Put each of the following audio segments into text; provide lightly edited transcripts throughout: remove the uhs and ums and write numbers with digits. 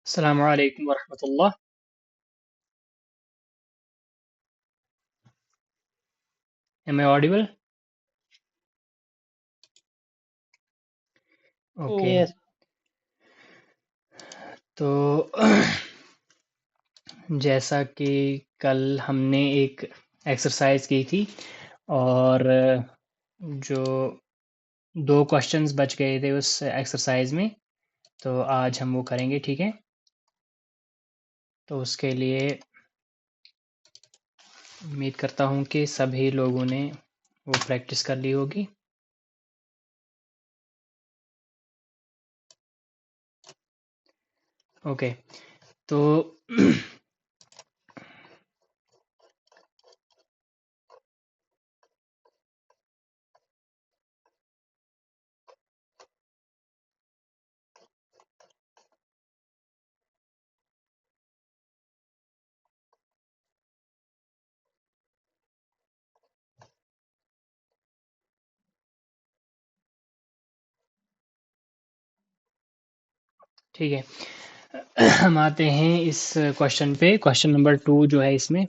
السلام علیکم ورحمۃ اللہ. Am I audible? Okay. Yes. تو جیسا کہ کل ہم نے ایک ایکسرسائز کی تھی اور جو 2 کوشچنز بچ گئے تھے اس ایکسرسائز میں، تو آج ہم وہ کریں گے. ٹھیک ہے، تو اس کے لیے امید کرتا ہوں کہ سبھی لوگوں نے وہ پریکٹس کر لی ہوگی. اوکے. تو ٹھیک ہے، ہم آتے ہیں اس کوشچن پہ. کوشچن نمبر 2 جو ہے اس میں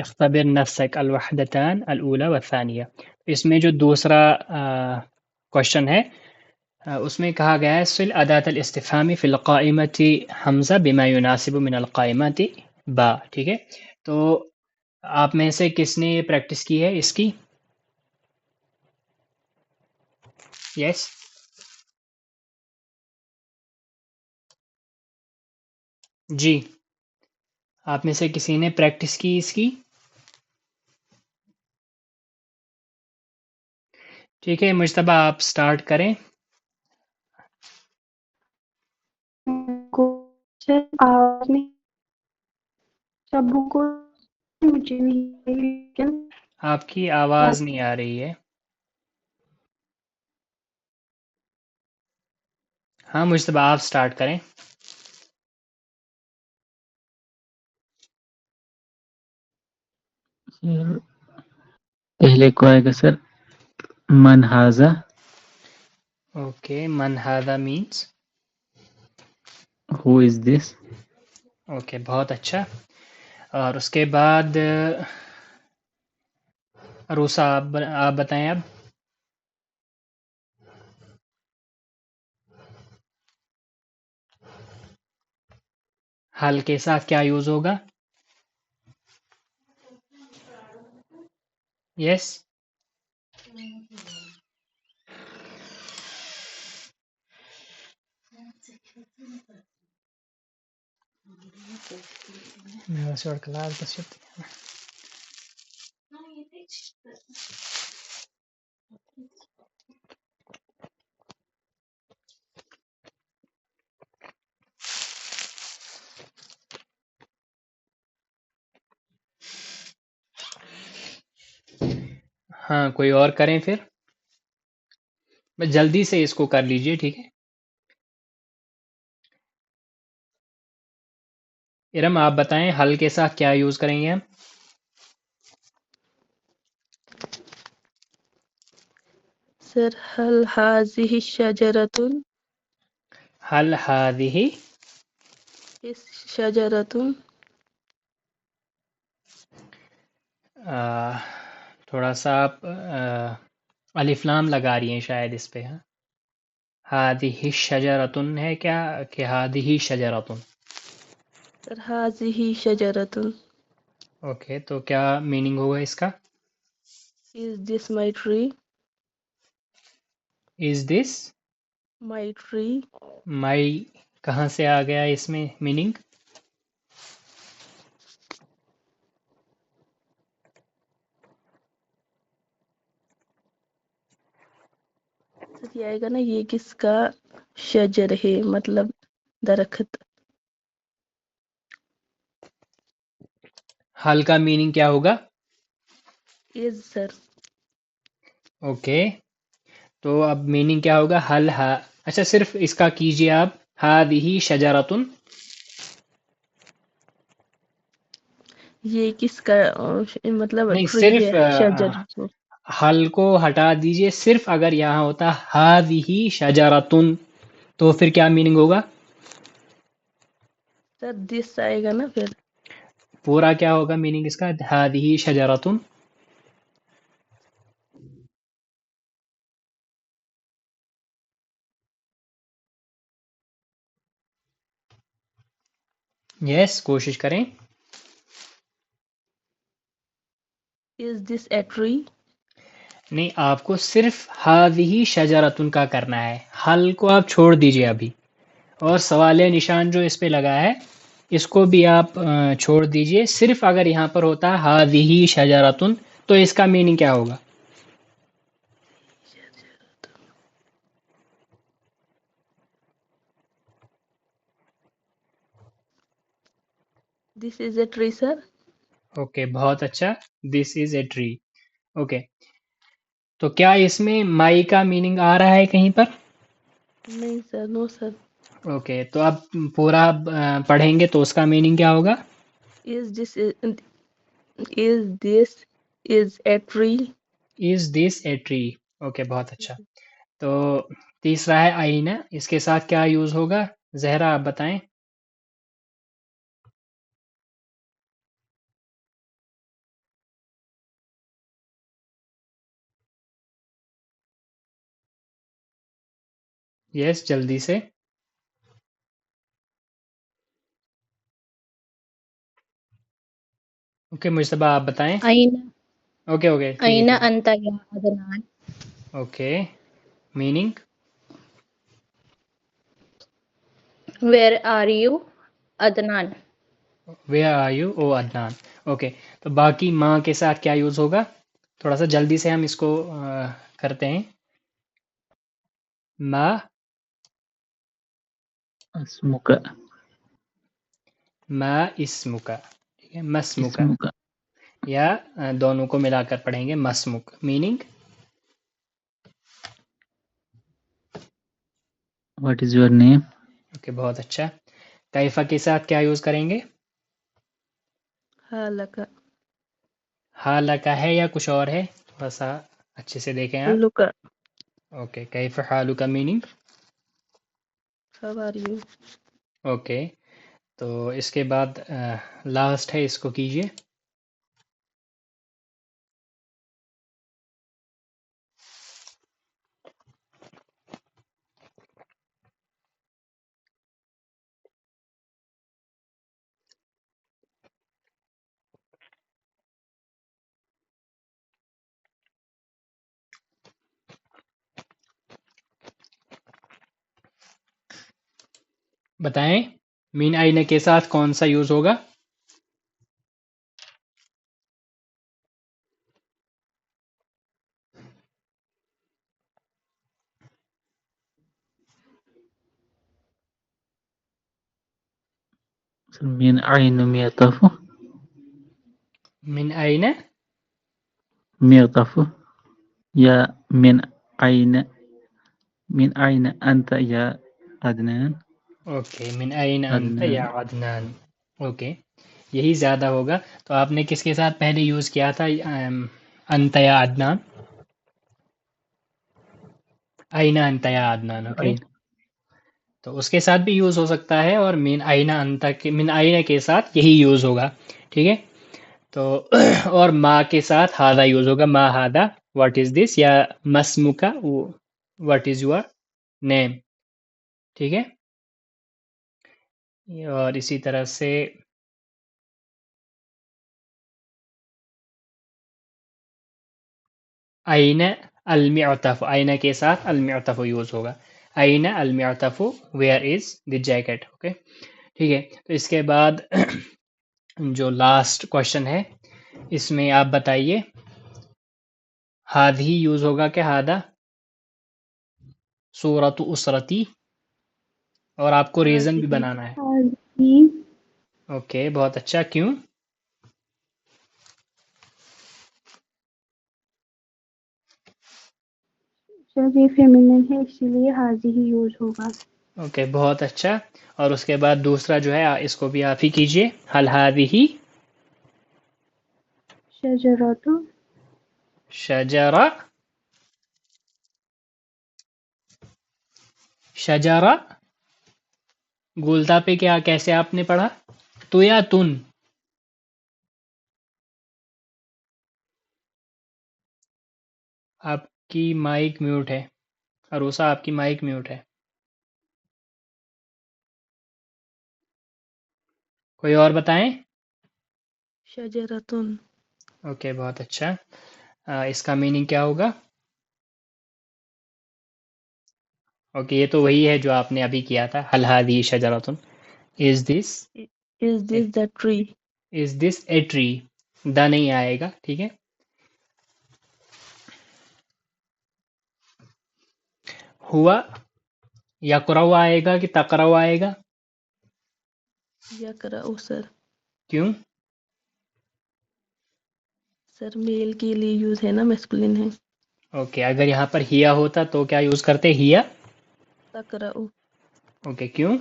اختبر نفسک الوحدتان الاولی والثانیہ. اس میں جو دوسرا کوشچن ہے اس میں کہا گیا ہے سل اداة الاستفہام فی القائمۃ حمزہ بما يناسب من القائمۃ با. ٹھیک ہے، تو آپ میں سے کس نے یہ پریکٹس کی ہے اس کی؟ یس. جی، آپ میں سے کسی نے پریکٹس کی اس کی؟ ٹھیک ہے مجتبیٰ، آپ سٹارٹ کریں. کو آواز نہیں شبوں کو مجھے نہیں لیکن آپ کی آواز نہیں آ رہی ہے. ہاں مجتبیٰ، آپ سٹارٹ کریں. پہلے کو آئے گا سر من ہاذا. اوکے، من ہذا مینس ہو از دس. اوکے، بہت اچھا. اور اس کے بعد عروسہ، آپ بتائیں اب. حل کے ساتھ کیا یوز ہوگا؟ یس. ہاں، کوئی اور کریں پھر. بس جلدی سے اس کو کر لیجئے. ٹھیک ہے ارم، آپ بتائیں حل کے ساتھ کیا یوز کریں گے ہم؟ سر هل هذه شجرة حل هذه شجرة تھوڑا سا آپ الف لام لگا رہی ہیں شاید اس پہ. ہاں، هذه شجرتن ہے کیا کہ هذه شجرتن؟ سر هذه شجرة. اوکے، تو کیا میننگ ہوگا اس کا؟ Is this my tree? Is this My tree. مائی کہاں سے آ گیا اس میں میننگ؟ سر یہ آئے گا نا یہ کس کا شجر ہے مطلب درخت. حل کا میننگ کیا ہوگا؟ Is sir. اوکے، تو اب میننگ کیا ہوگا؟ حل ہا. اچھا، صرف اس کا کیجئے آپ ہادہی شجرتن. یہ کس کا مطلب نہیں، ٹری ہے صرف شجر. حل کو ہٹا دیجئے. صرف اگر یہاں ہوتا ہادہی شجرتن تو پھر کیا میننگ ہوگا؟ سر دس آئے گا نا پھر. پورا کیا ہوگا میننگ اس کا؟ ہادی شجرتن. یس کوشش کریں. از دس اے ٹری؟ نہیں، آپ کو صرف ہادی شجرتن کا کرنا ہے. حل کو آپ چھوڑ دیجئے ابھی، اور سوال نشان جو اس پہ لگا ہے اس کو بھی آپ چھوڑ دیجئے. صرف اگر یہاں پر ہوتا ہادی شجرتن تو اس کا میننگ کیا ہوگا؟ دس is a tree sir. Okay بہت اچھا. This is a tree. Okay, تو کیا اس میں مائی کا میننگ آ رہا ہے کہیں پر؟ نہیں سر، نو سر. اوکے، تو اب پورا پڑھیں گے تو اس کا میننگ کیا ہوگا؟ Is this is a tree? Is this a tree. Okay بہت اچھا. تو تیسرا ہے آئینہ، اس کے ساتھ کیا یوز ہوگا؟ زہرا آپ بتائیں. یس جلدی سے. اوکے مجتبیٰ آپ بتائیں. أين اوکے اوکے ٹھیک ہے أين ٹھیک ہے. أنت يا Adnan? Okay, meaning. Where are you Adnan? Where are you O Adnan. Okay, تو باقی ماں کے ساتھ کیا یوز ہوگا؟ تھوڑا سا جلدی سے ہم اس کو کرتے ہیں. ما اسمک ما اسمک. ٹھیک ہے، مسمک. اسمک یا دونوں کو ملا کر پڑھیں گے مسمک. Meaning what is your name okay بہت اچھا. کیفا کے ساتھ کیا یوز کریں گے؟ حالک. حال کا ہے یا کچھ اور ہے؟ تھوڑا سا اچھے سے دیکھیں آپ. لک. اوکے، کیف حالو کا meaning. How are you? Okay, تو اس کے بعد لاسٹ ہے، اس کو کیجئے. بتائیں مین آئینہ کے ساتھ کون سا یوز ہوگا؟ من عین میطف من آئینہ. میطف یا من عین انت یا عدنان اوکے، من آئینہ انت یا عدنان عدنان. اوکے، یہی زیادہ ہوگا. تو آپ نے کس کے ساتھ پہلے یوز کیا تھا انت یا عدنان؟ آئینہ انت یا عدنان. اوکے، عین تو اس کے ساتھ بھی یوز ہو سکتا ہے، اور من آئینہ انت کے، من آئینہ کے ساتھ یہی یوز ہوگا. ٹھیک ہے، تو اور ما کے ساتھ ہادہ یوز ہوگا. ما ہادہ واٹ از دس، یا مسمکا واٹ از یور نیم. ٹھیک ہے، اور اسی طرح سے آئینہ المعطف، آئینہ کے ساتھ المعطف یوز ہوگا. آئینہ المعطف، where is the jacket. Okay ٹھیک ہے. تو اس کے بعد جو لاسٹ کوشچن ہے اس میں آپ بتائیے ہادھی یوز ہوگا کہ ہادہ؟ صورت اسرتی، اور آپ کو ریزن بھی بنانا ہے. هذه اوکے بہت اچھا. کیوں؟ شاید یہ فیمینن ہے اسی لیے حاضی ہی یوز ہوگا. اوکے بہت اچھا. اور اس کے بعد دوسرا جو ہے اس کو بھی آپ ہی کیجئے. حل ہادھی شجرات شجرہ، شجرہ گولتا پہ کیا کیسے آپ نے پڑھا؟ تو یا تن؟ آپ کی مائک میوٹ ہے، عروسہ آپ کی مائک میوٹ ہے، کوئی اور بتائیں؟ شجرتن. اوکے بہت اچھا. اس کا میننگ کیا ہوگا؟ اوکے یہ تو وہی ہے جو آپ نے ابھی کیا تھا، هل هذه شجرة، is this Is this the tree? is this a tree، دا نہیں آئے گا، ٹھیک ہے. ہوا یقرأ آئے گا کہ تقرأ آئے گا؟ یقرأ سر. کیوں؟ سر میل کے لیے یوز ہے نا، میسکولین ہے. اوکے اگر یہاں پر ہیا ہوتا تو کیا یوز کرتے؟ ہیا. تقرأ اوکے کیوں؟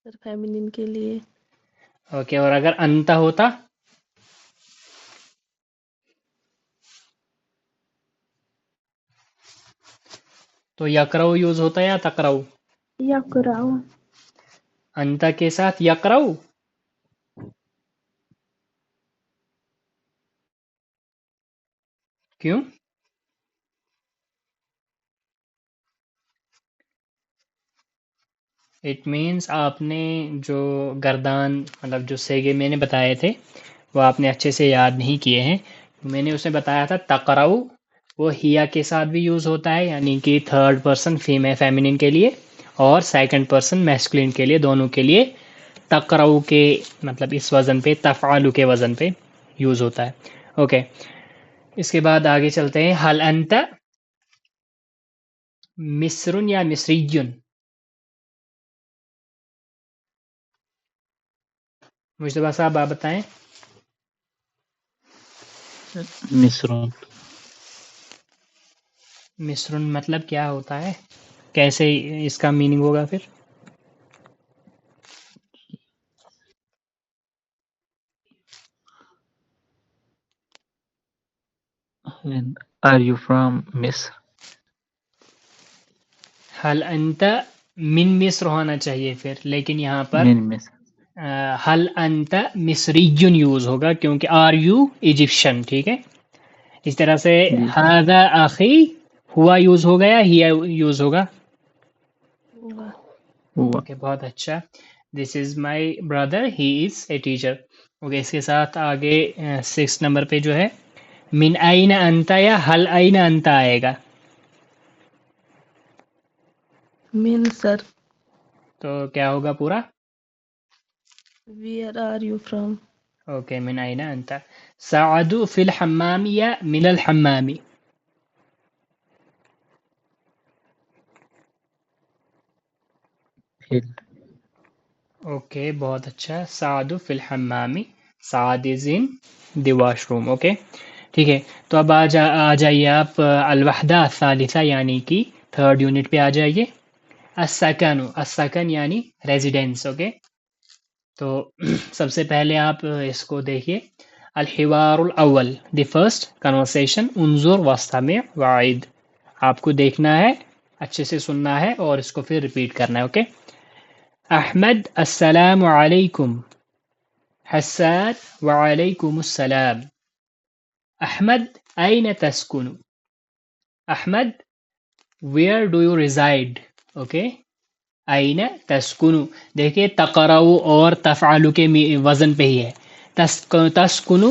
سر فیمینین کے لیے. اوکے اور اگر انت ہوتا؟ تو یقرأ یوز ہوتا یا تقرأ؟ یقرأ. انت کے ساتھ یقرأ. کیوں؟ اٹ مینس آپ نے جو گردان مطلب جو سیگے میں نے بتائے تھے وہ آپ نے اچھے سے یاد نہیں کیے ہیں. میں نے اسے بتایا تھا تقرأ وہ ہیا کے ساتھ بھی یوز ہوتا ہے، یعنی کہ تھرڈ پرسن فیمینین کے لیے اور سیکنڈ پرسن میسکولین کے لیے، دونوں کے لیے تقرأ کے مطلب اس وزن پہ، تفعل کے وزن پہ یوز ہوتا ہے. اوکے اس کے بعد آگے چلتے ہیں. حل انت مصر یا مصریون؟ مجتبیٰ صاحب آپ بتائیں. مصر. مصر مطلب کیا ہوتا ہے؟ کیسے اس کا میننگ ہوگا پھر؟ Are you from Misr? حل انت من مصر ہونا چاہیے پھر، لیکن یہاں پر من Misr. حل انت مصریون یوز ہوگا کیونکہ آر یو ایجپشن، ٹھیک ہے. اس طرح سے جی ہذا اخی ہوا یوز ہوگا یا ہیا یوز ہوگا؟ ہوا. ہوا. اوکے بہت اچھا. This is my brother he is a teacher. Okay اس کے ساتھ آگے 6 نمبر پہ جو ہے من این انت یا حل این انت آئے گا. مین سر. تو کیا ہوگا پورا؟ Where are you from? Okay من این انت. سعد فی الحمام یا من الحمام؟ پھر اوکے بہت اچھا. سعد فی الحمام، سعد از ان دی واش روم. اوکے ٹھیک ہے. تو اب آ جائیے آپ الوحدہ الثالثہ یعنی کہ تھرڈ یونٹ پہ آ جائیے. السکن، السکن یعنی ریزیڈینس. اوکے تو سب سے پہلے آپ اس کو دیکھیے. الحوار الاول، دی فرسٹ کنورسیشن، انظر واستمع وعید. آپ کو دیکھنا ہے، اچھے سے سننا ہے اور اس کو پھر ریپیٹ کرنا ہے. اوکے احمد السلام علیکم. حسان وعلیکم السلام. احمد این تسکن؟ Ahmed where do you reside؟ Okay این تسکن. دیکھیے تقرأ اور تفعل کے وزن پہ ہی ہے. تسکن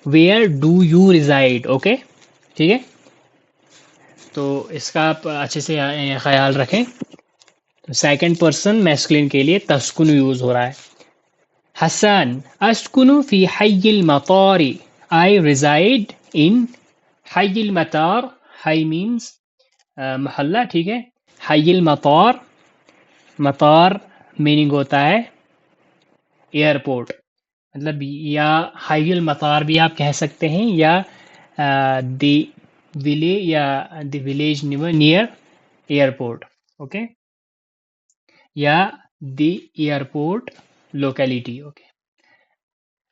where do you reside؟ Okay ٹھیک ہے. تو اس کا آپ اچھے سے خیال رکھیں. سیکنڈ پرسن میسکلین کے لیے تسکن یوز ہو رہا ہے. حسان اسکن فی حی المطار، آئی ریزائڈ ان حی المطار. حی مینس محلہ، ٹھیک ہے. حی المطار، مطار میننگ ہوتا ہے ایئرپورٹ، مطلب یا حی المطار بھی آپ کہہ سکتے ہیں یا دی ولیج یا دی ولیج نیئر ایئرپورٹ. اوکے یا the airport locality. Okay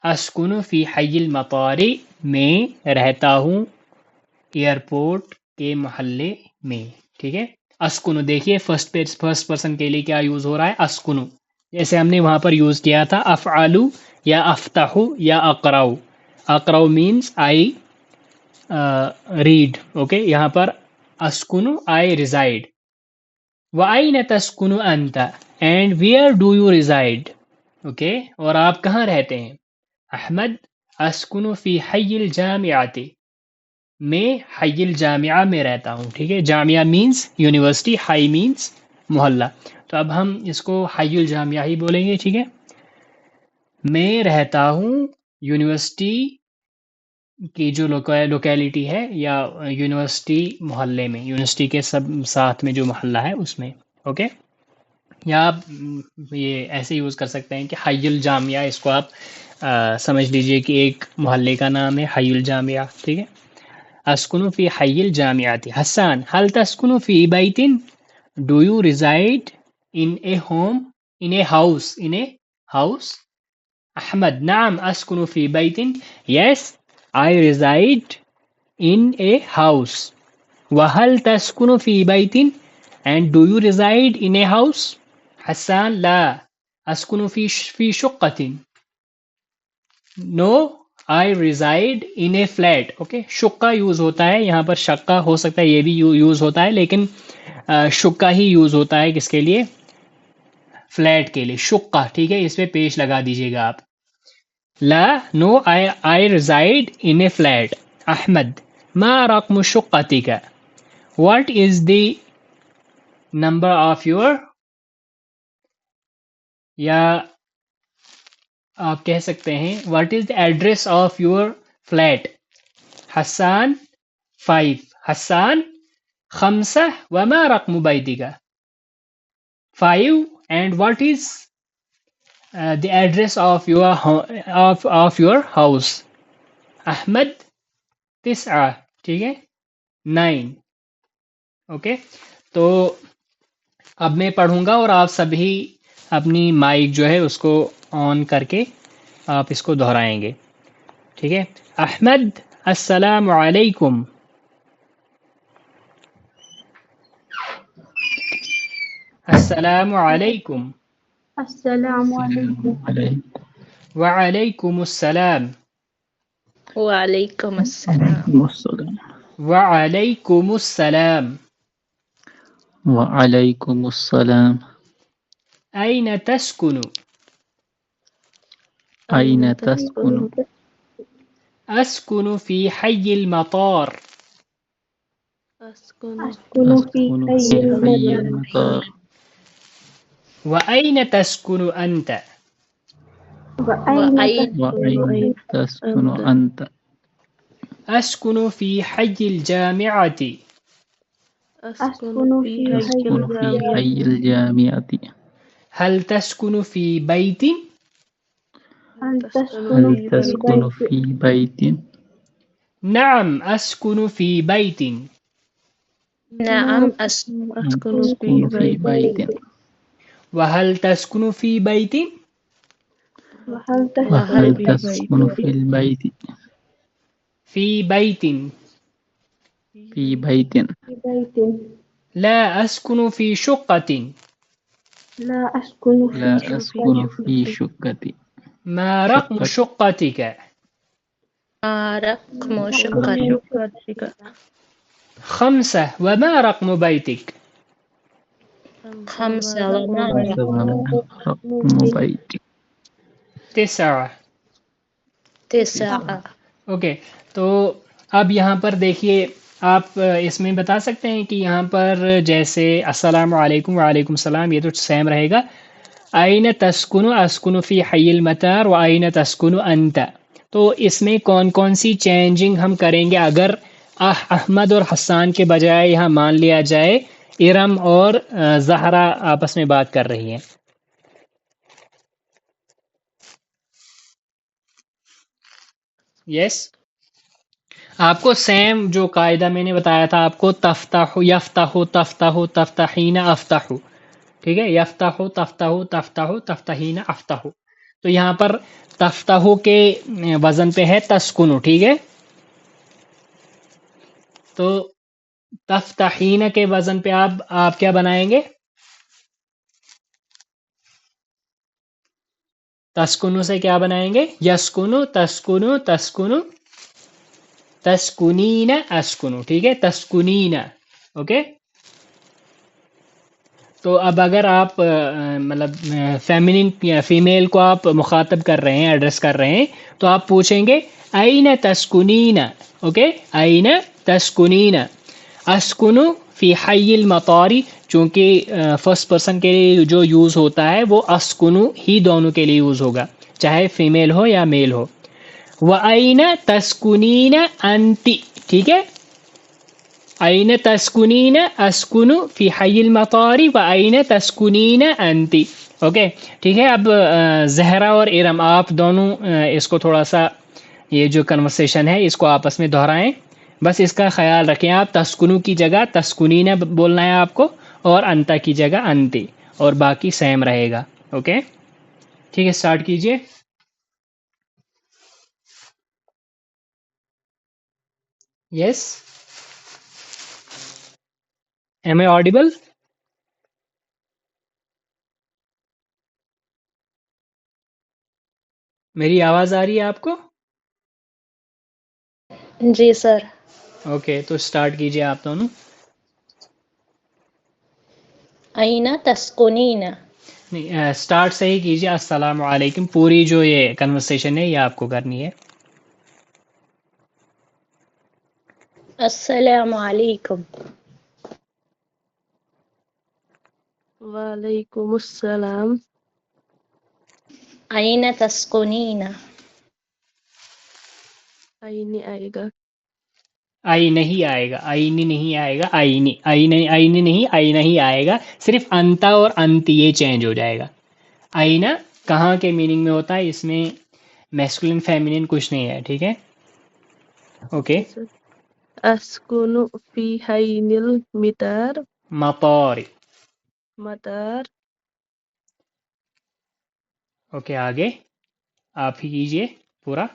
skin فی حی المطار، میں رہتا ہوں ایئرپورٹ کے محلے میں. ٹھیک ہے اسکنو دیکھیے فرسٹ پرسن کے لیے کیا یوز ہو رہا ہے اسکنو، جیسے ہم نے وہاں پر یوز کیا تھا افعلو یا افتحو یا اقراؤ. اقراؤ مینس آئی ریڈ، اوکے. یہاں پر اسکنو آئی ریزائڈ. وَأَيْنَ تَسْكُنُ أَنْتَ and where do you reside, okay. اور آپ کہاں رہتے ہیں؟ احمد اسکنو فی حی الجامعۃ، میں حی الجامعہ میں رہتا ہوں، ٹھیک ہے. جامعہ مینس یونیورسٹی، حی مینس محلہ، تو اب ہم اس کو حی الجامعہ ہی بولیں گے، ٹھیک ہے. میں رہتا ہوں یونیورسٹی کی جو لوکیلٹی ہے یا یونیورسٹی محلے میں، یونیورسٹی کے سب ساتھ میں جو محلہ ہے اس میں، اوکے. یا آپ یہ ایسے یوز کر سکتے ہیں کہ حی الجامعہ، اس کو آپ سمجھ لیجئے کہ ایک محلے کا نام ہے حی الجامعہ، ٹھیک ہے. اسکنو فی حی الجامعۃ. حسان هل تسکنو فی بیت، do you reside in a home, in a house, in a house. Ahmad نعم اسکنو فی بیت، yes I reside in a house. وَهَلْ تَسْكُنُ فِي بَيْتٍ and do you reside in a house. حسان لا أسكن في شقة. No I reside in a flat. okay. شقہ یوز ہوتا ہے یہاں پر، شقہ ہو سکتا ہے یہ بھی یوز ہوتا ہے، لیکن شقہ ہی یوز ہوتا ہے کس کے لیے؟ فلیٹ کے لیے. شقہ، ٹھیک ہے، اس پہ پیش لگا دیجیے گا آپ. لا نو I reside in a flat. Ahmad ما رقم شقتك، what is the number of your، یا آپ کہہ سکتے ہیں what is the address of your flat. حسان 5. حسان 5 وما رقم بيتك 5 and what is the address of your house. Ahmad 9، ٹھیک ہے، 9. اوکے. تو اب میں پڑھوں گا اور آپ سبھی اپنی مائک جو ہے اس کو آن کر کے آپ اس کو دہرائیں گے، ٹھیک ہے. احمد السلام علیکم. السلام علیکم. السلام علیکم. علیکم وعلیکم السلام. وعلیکم السلام. السلام. وعلیکم السلام. وعلیکم السلام. أين تسكن؟ أين تسكن؟ أسكن في حي المطار. أسكن أسكن في أسكن حي في حي المطار. المطار. وأين تسكن أنت؟ وأين وأين وأين تسكن أنت؟ أسكن في حي الجامعة. أسكن في حي أسكن في الجامعة. حي الجامعة. هل تسكن في بيت؟ هل هل تسكن تسكن في في بيت؟ نعم أسكن في بيت. نعم أسكن أسكن في أسكن في بيت. بيت. وهل تسكن في بيت؟ وهل وهل تسكن تسكن في البيت؟ في بيت. في بيت. في بيت. لا أسكن في شقة. لا أسكن في لا شقة. أسكن في شقة. ما رقم شقتك؟ ما رقم شقتك. شقتك 5. وما رقم بيتك؟ 5 وما خمسة وما رقم بيتك؟ 9. 9. اوکے. تو اب یہاں پر دیکھیے، آپ اس میں بتا سکتے ہیں کہ یہاں پر جیسے السلام علیکم وعلیکم السلام، یہ تو سیم رہے گا. آئین تسکن اسکن فی حی المطار و آئین تسکن انت، تو اس میں کون کون سی چینجنگ ہم کریں گے اگر احمد اور حسان کے بجائے یہاں مان لیا جائے ارم اور زہرا آپس میں بات کر رہی ہیں. یس آپ کو سیم جو قاعدہ میں نے بتایا تھا آپ کو، تفتح یفتح تفتح تفتحین افتح، ٹھیک ہے. یفتح تفتح تفتح تفتحین افتح. تو یہاں پر تفتح کے وزن پہ ہے تسکن، ٹھیک ہے. تو تفتحین کے وزن پہ آپ کیا بنائیں گے؟ تسکنو سے کیا بنائیں گے؟ یسکنو، تسکنو، تسکنو، تسکنین، اسکنو. ٹھیک ہے، تسکنین. اوکے. تو اب اگر آپ مطلب فیمینن فیمیل کو آپ مخاطب کر رہے ہیں، ایڈریس کر رہے ہیں، تو آپ پوچھیں گے این تسکنین. اوکے، این تسکنین. اسکنو فی حی المطاری، چونکہ فرسٹ پرسن کے لیے جو یوز ہوتا ہے وہ اسکنو ہی دونوں کے لیے یوز ہوگا، چاہے فیمیل ہو یا میل ہو. وَأَيْنَ تَسْكُنِينَ أَنْتِ. ٹھیک ہے، أَيْنَ تَسْكُنِينَ أَسْكُنُ فِي حَيِّ الْمَطَارِ وَأَيْنَ تَسْكُنِينَ أَنْتِ. اوکے ٹھیک ہے. اب زہرا اور ارم آپ دونوں اس کو تھوڑا سا، یہ جو کنورسیشن ہے اس کو آپس میں دہرائیں. بس اس کا خیال رکھیں، آپ تسکنو کی جگہ تسکنین بولنا ہے آپ کو، اور انتا کی جگہ انتی، اور باقی سیم رہے گا. اوکے ٹھیک ہے، سٹارٹ کیجئے. یس، ایم اے آڈیبل؟ میری آواز آ رہی ہے آپ کو؟ جی سر. اوکے تو سٹارٹ کیجئے آپ دونوں. این تسکنین. نہیں، سٹارٹ سے ہی کیجئے. السلام علیکم، پوری جو یہ کنورسیشن ہے یہ آپ کو کرنی ہے. السلام علیکم. وعلیکم السلام. این تسکنین. آئینی آئے گا. آئی نہیں آئے گا، آئینی نہیں آئے گا، آئینی، آئینی نہیں، آئی نہیں آئے گا. صرف انتا اور انتی یہ چینج ہو جائے گا. آئینہ کہاں کے میننگ میں ہوتا ہے، اس میں میسکولن فیمینن کچھ نہیں ہے. ٹھیک ہے، اوکے. جی سر. اسکن فی حین المطار. مطار. مطار. اوکے آگے آپ ہی کیجئے پورا.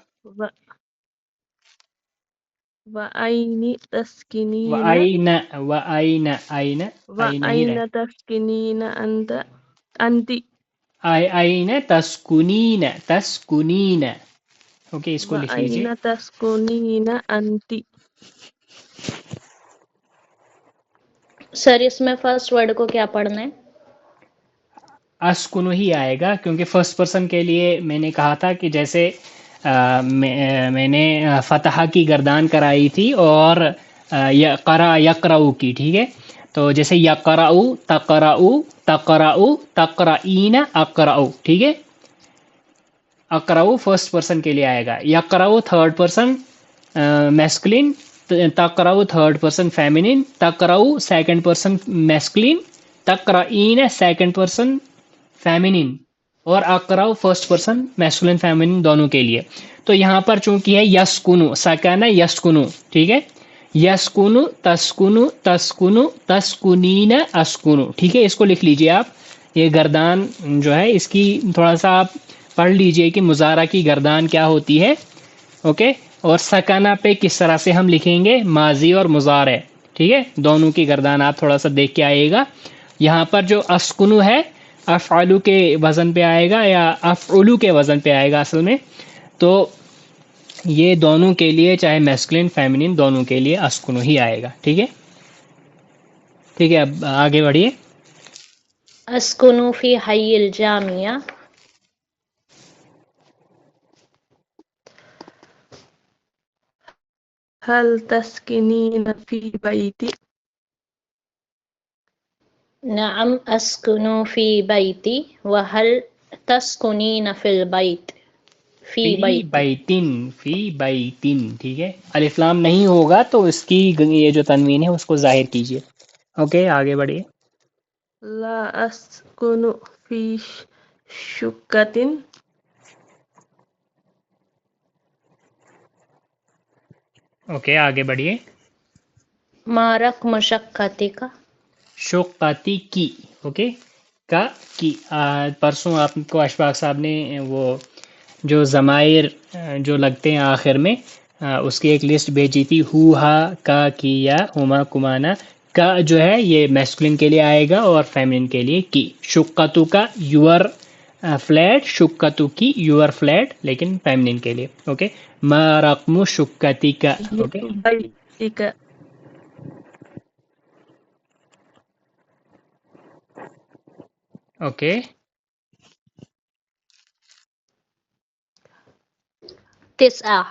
وعین تسکنین. وَأَيْنَ وَأَيْنَ أَيْنَ آئی نہیں وعین رہے. تسکنین انتی. آئین تسکنین، تسکنین. اوکے اس کو لکھ لیجئے. وعین تسکنین انتی. سر اس میں فرسٹ ورڈ کو کیا پڑھنا ہے؟ اسکنو ہی آئے گا، کیونکہ فرسٹ پرسن کے لیے میں نے کہا تھا کہ جیسے میں نے فتح کی گردان کرائی تھی اور یقرا یقرؤ کی. ٹھیک ہے، تو جیسے یقرؤ، تقرؤ، تقرؤ، تقرئین، اقرؤ. ٹھیک ہے، اقرؤ فرسٹ پرسن کے لیے آئے گا، یقرؤ تھرڈ پرسن میسکلین، تقرؤ تھرڈ پرسن فیمینن، تقرؤ سیکنڈ پرسن میسکلین، تقرئین سیکنڈ پرسن فیمینن، اور اقرؤ فرسٹ پرسن میسکولن فیمینن دونوں کے لیے. تو یہاں پر چونکہ ہے یسکنو، سکن یسکنو. ٹھیک ہے، یسکنو، تسکنو، تسکنو، تسکنین، اسکنو. ٹھیک ہے، اس کو لکھ لیجئے آپ. یہ گردان جو ہے اس کی تھوڑا سا آپ پڑھ لیجئے کہ مضارع کی گردان کیا ہوتی ہے. اوکے، اور سکانہ پہ کس طرح سے ہم لکھیں گے، ماضی اور مضارع. ٹھیک ہے، دونوں کی گردان آپ تھوڑا سا دیکھ کے آئیے گا. یہاں پر جو اسکنو ہے افعلو کے وزن پہ آئے گا یا افعلو کے وزن پہ آئے گا اصل میں. تو یہ دونوں کے لیے چاہے میسکلین فیمینن دونوں کے لیے اسکنو ہی آئے گا. ٹھیک ہے، ٹھیک ہے، اب آگے بڑھیے. اسکن فی حی الجامعہ. هل تسکنین فی بیتی. نعم اسکن فی بیتی. وهل تسکنین فی البیت. فی فی بیتی. بیتن، فی بیتن. ٹھیک ہے، الف لام نہیں ہوگا تو اس کی یہ جو تنوین ہے اس کو ظاہر کیجیے. اوکے آگے بڑھیے. لا اسکن فی شقۃ. اوکے آگے بڑھیے. ما رقم شقتک. شقتی کی. اوکے، کا کی. پرسوں آپ کو اشفاق صاحب نے وہ جو ضمائر جو لگتے ہیں آخر میں اس کی ایک لسٹ بھیجی تھی، ہو ہا کا کی یا ہما کمانا. کا جو ہے یہ میسکولن کے لیے آئے گا اور فیمنن کے لیے کی. شقتو کا یور فلیٹ، شقتو کی یور فلیٹ، لیکن فیمنن کے لیے. اوکے، ما رقم شقتی کا. اوکے ٹھیک ہے. اوکے 9.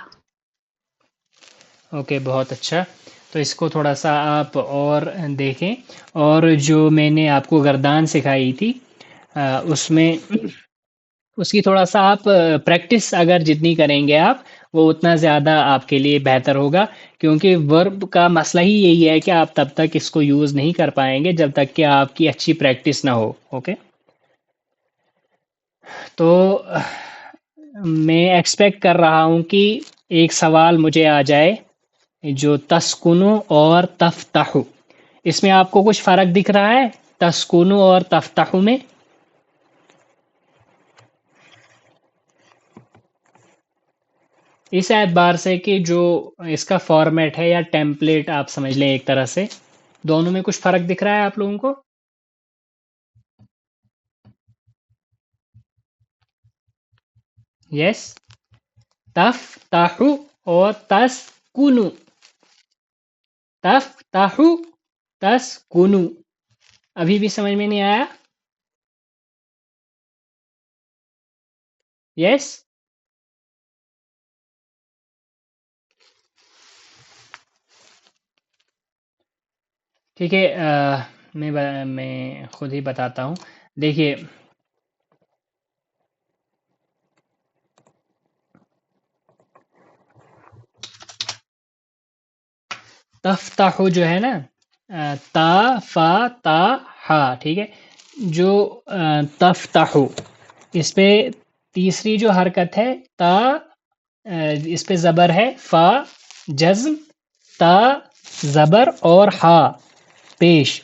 اوکے بہت اچھا. تو اس کو تھوڑا سا آپ اور دیکھیں، اور جو میں نے آپ کو گردان سکھائی تھی اس میں اس کی تھوڑا سا آپ پریکٹس اگر جتنی کریں گے آپ، وہ اتنا زیادہ آپ کے لیے بہتر ہوگا، کیونکہ ورب کا مسئلہ ہی یہی ہے کہ آپ تب تک اس کو یوز نہیں کر پائیں گے جب تک کہ آپ کی اچھی پریکٹس نہ ہو. اوکے، تو میں ایکسپیکٹ کر رہا ہوں کہ ایک سوال مجھے آ جائے جو تسکنو اور تفتحو. اس میں آپ کو کچھ فرق دکھ رہا ہے تسکنو اور تفتحو میں؟ اس اعتبار سے کہ جو اس کا فارمیٹ ہے یا ٹیمپلیٹ آپ سمجھ لیں ایک طرح سے، دونوں میں کچھ فرق دکھ رہا ہے آپ لوگوں کو؟ یس، تفتحو اور تسکنو. تفتحو تسکنو. ابھی بھی سمجھ میں نہیں آیا؟ یس، ٹھیک ہے. میں خود ہی بتاتا ہوں. دیکھیے تفتحو جو ہے نا، تا فا تا ہا، ٹھیک ہے. جو تفتحو، اس پہ تیسری جو حرکت ہے تا، اس پہ زبر ہے، فا جزم، تا زبر اور ہا پیش.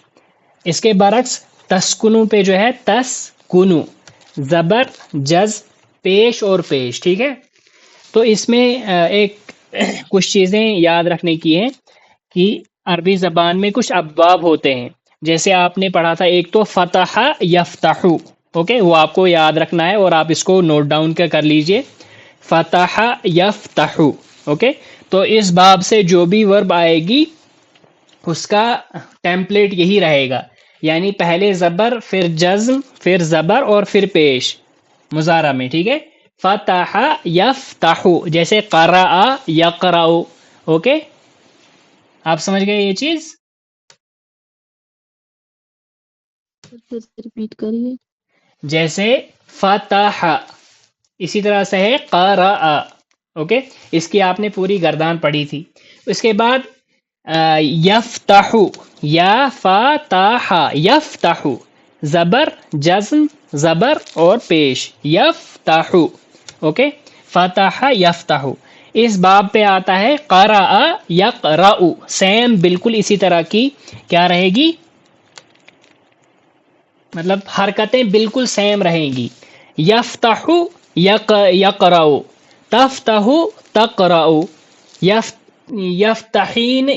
اس کے برعکس تسکنو پہ جو ہے تسکنو، زبر جز پیش اور پیش. ٹھیک ہے، تو اس میں ایک کچھ چیزیں یاد رکھنے کی ہیں کہ عربی زبان میں کچھ ابواب ہوتے ہیں. جیسے آپ نے پڑھا تھا ایک تو فتح یفتحو. اوکے، وہ آپ کو یاد رکھنا ہے اور آپ اس کو نوٹ ڈاؤن کر لیجئے. فتح یفتحو. اوکے، تو اس باب سے جو بھی ورب آئے گی اس کا ٹیمپلیٹ یہی رہے گا، یعنی پہلے زبر، پھر جزم، پھر زبر اور پھر پیش مضارع میں. ٹھیک ہے، فتح یفتحو، جیسے قرأ یقرأ. اوکے، آپ سمجھ گئے یہ چیز؟ پھر سے ریپیٹ کریے. جیسے فتح، اسی طرح سے ہے قرأ. اوکے، اس کی آپ نے پوری گردان پڑھی تھی. اس کے بعد یفتحو، یا فتح یفتحو، زبر جزم زبر اور پیش، یفتحو. اوکے، فتح یفتحو. اس باب پہ آتا ہے قرأ یقرأ، سیم بالکل اسی طرح کی کیا رہے گی، مطلب حرکتیں بالکل سیم رہیں گی. یفتحو یقرأ، تفتحو تقرأ، یفتحین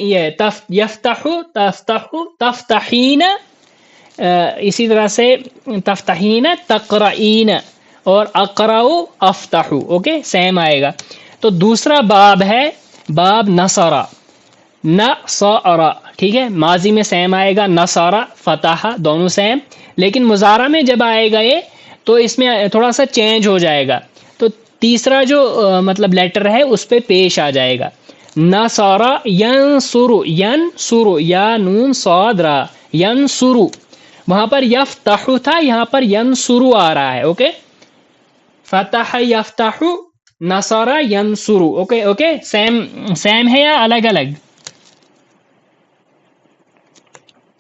یفتحو تفتحو تفتحین، اسی طرح سے تفتحین تقرئین، اور اقرأ افتحو. اوکے، سیم آئے گا. تو دوسرا باب ہے باب نصرہ، نصرہ. ٹھیک ہے، ماضی میں سیم آئے گا، نصرہ فتح دونوں سیم، لیکن مضارع میں جب آئے گا یہ تو اس میں تھوڑا سا چینج ہو جائے گا. تو تیسرا جو مطلب لیٹر ہے اس پہ پیش آ جائے گا. نصرہ ینصر، ینصر، یا نون صاد را، ینصر. وہاں پر یفتح تھا، یہاں پر ینصر آ رہا ہے. اوکے، فتح یفتح، نصر ینصر. اوکے اوکے، سیم ہے یا الگ الگ؟